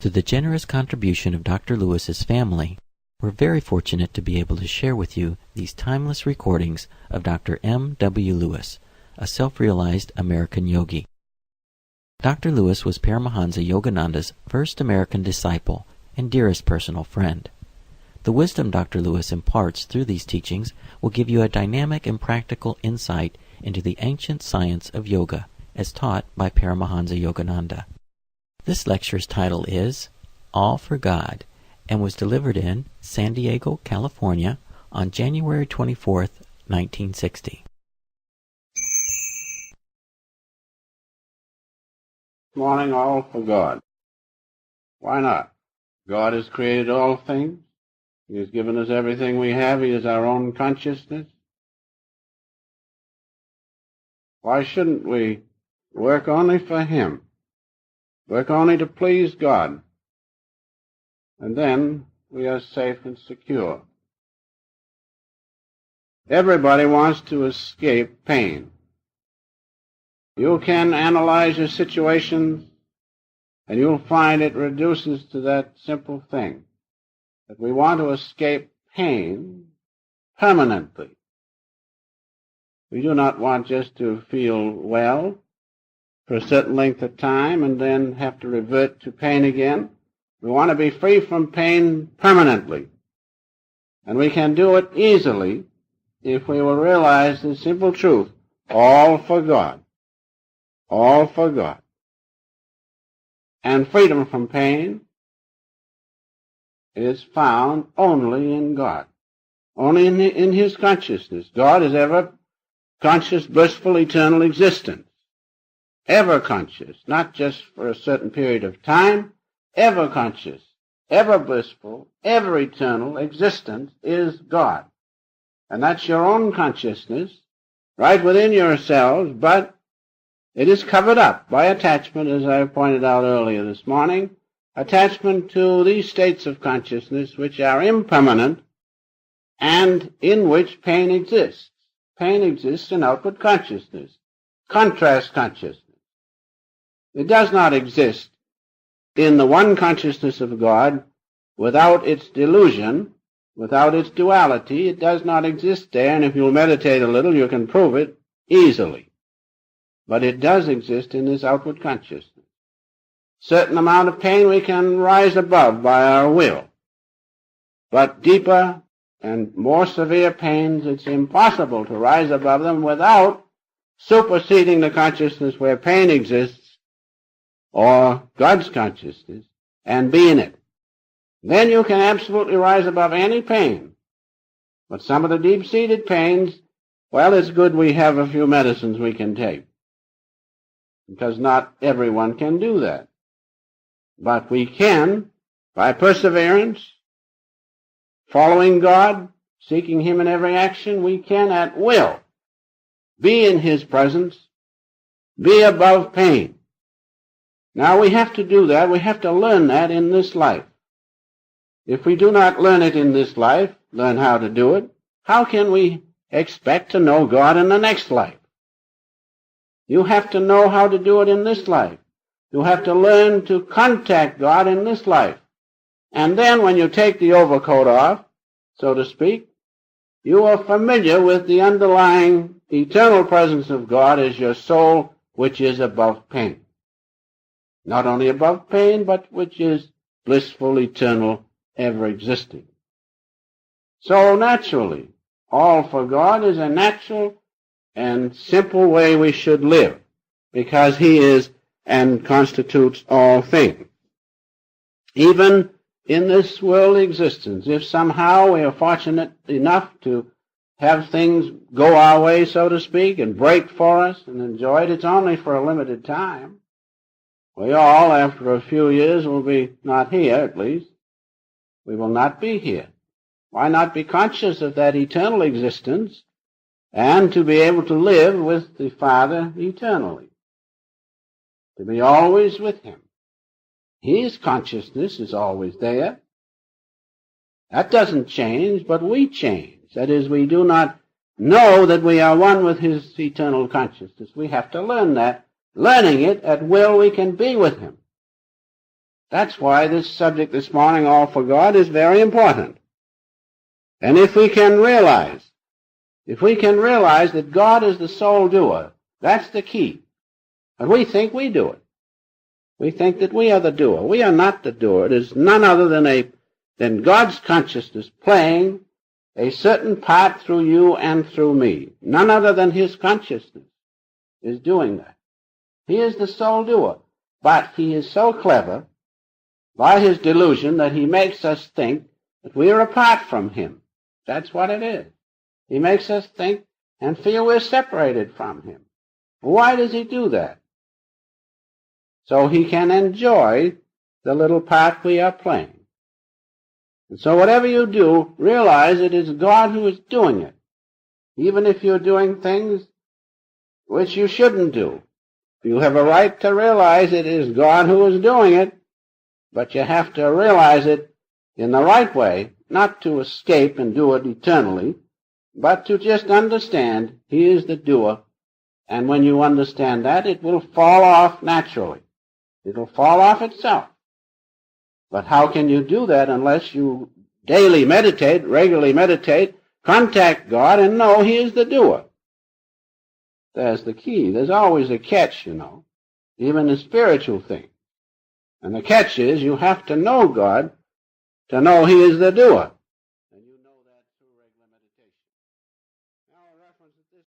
Through the generous contribution of Dr. Lewis's family, we're very fortunate to be able to share with you these timeless recordings of Dr. M. W. Lewis, a self-realized American yogi. Dr. Lewis was Paramahansa Yogananda's first American disciple and dearest personal friend. The wisdom Dr. Lewis imparts through these teachings will give you a dynamic and practical insight into the ancient science of yoga as taught by Paramahansa Yogananda. This lecture's title is All for God and was delivered in San Diego, California on January 24th, 1960. Morning, all for God. Why not? God has created all things. He has given us everything we have. He is our own consciousness. Why shouldn't we work only for Him? Work only to please God. And then we are safe and secure. Everybody wants to escape pain. You can analyze your situation, and you'll find it reduces to that simple thing, that we want to escape pain permanently. We do not want just to feel well for a certain length of time and then have to revert to pain again. We want to be free from pain permanently. And we can do it easily if we will realize the simple truth, all for God. All for God. And freedom from pain is found only in God, only in His consciousness. God is ever conscious, blissful, eternal existence. Ever conscious, not just for a certain period of time, ever conscious, ever blissful, ever eternal existence is God. And that's your own consciousness, right within yourselves, but it is covered up by attachment, as I pointed out earlier this morning, attachment to these states of consciousness which are impermanent and in which pain exists. Pain exists in outward consciousness, contrast consciousness. It does not exist in the one consciousness of God without its delusion, without its duality. It does not exist there, and if you'll meditate a little, you can prove it easily. But it does exist in this outward consciousness. Certain amount of pain we can rise above by our will. But deeper and more severe pains, it's impossible to rise above them without superseding the consciousness where pain exists, or God's consciousness, and be in it. Then you can absolutely rise above any pain. But some of the deep-seated pains, well, it's good we have a few medicines we can take, because not everyone can do that. But we can, by perseverance, following God, seeking Him in every action, we can at will be in His presence, be above pain. Now we have to do that, we have to learn that in this life. If we do not learn it in this life, learn how to do it, how can we expect to know God in the next life? You have to know how to do it in this life. You have to learn to contact God in this life. And then when you take the overcoat off, so to speak, you are familiar with the underlying eternal presence of God as your soul, which is above pain. Not only above pain, but which is blissful, eternal, ever-existing. So naturally, all for God is a natural and simple way we should live, because He is and constitutes all things. Even in this world existence, if somehow we are fortunate enough to have things go our way, so to speak, and break for us and enjoy it, it's only for a limited time. We all, after a few years, will be not here, at least. We will not be here. Why not be conscious of that eternal existence and to be able to live with the Father eternally? To be always with Him. His consciousness is always there. That doesn't change, but we change. That is, we do not know that we are one with His eternal consciousness. We have to learn that. Learning it, at will we can be with Him. That's why this subject this morning, All for God, is very important. And if we can realize that God is the sole doer, that's the key. And we think we do it. We think that we are the doer. We are not the doer. It is none other than God's consciousness playing a certain part through you and through me. None other than His consciousness is doing that. He is the sole doer. But He is so clever by His delusion that He makes us think that we are apart from Him. That's what it is. He makes us think and feel we're separated from Him. Why does He do that? So He can enjoy the little part we are playing. And so whatever you do, realize it is God who is doing it. Even if you're doing things which you shouldn't do. You have a right to realize it is God who is doing it, but you have to realize it in the right way, not to escape and do it eternally, but to just understand He is the doer. And when you understand that, it will fall off naturally. It will fall off itself. But how can you do that unless you daily meditate, regularly meditate, contact God, and know He is the doer? There's the key. There's always a catch, even in spiritual things. And the catch is you have to know God to know He is the doer.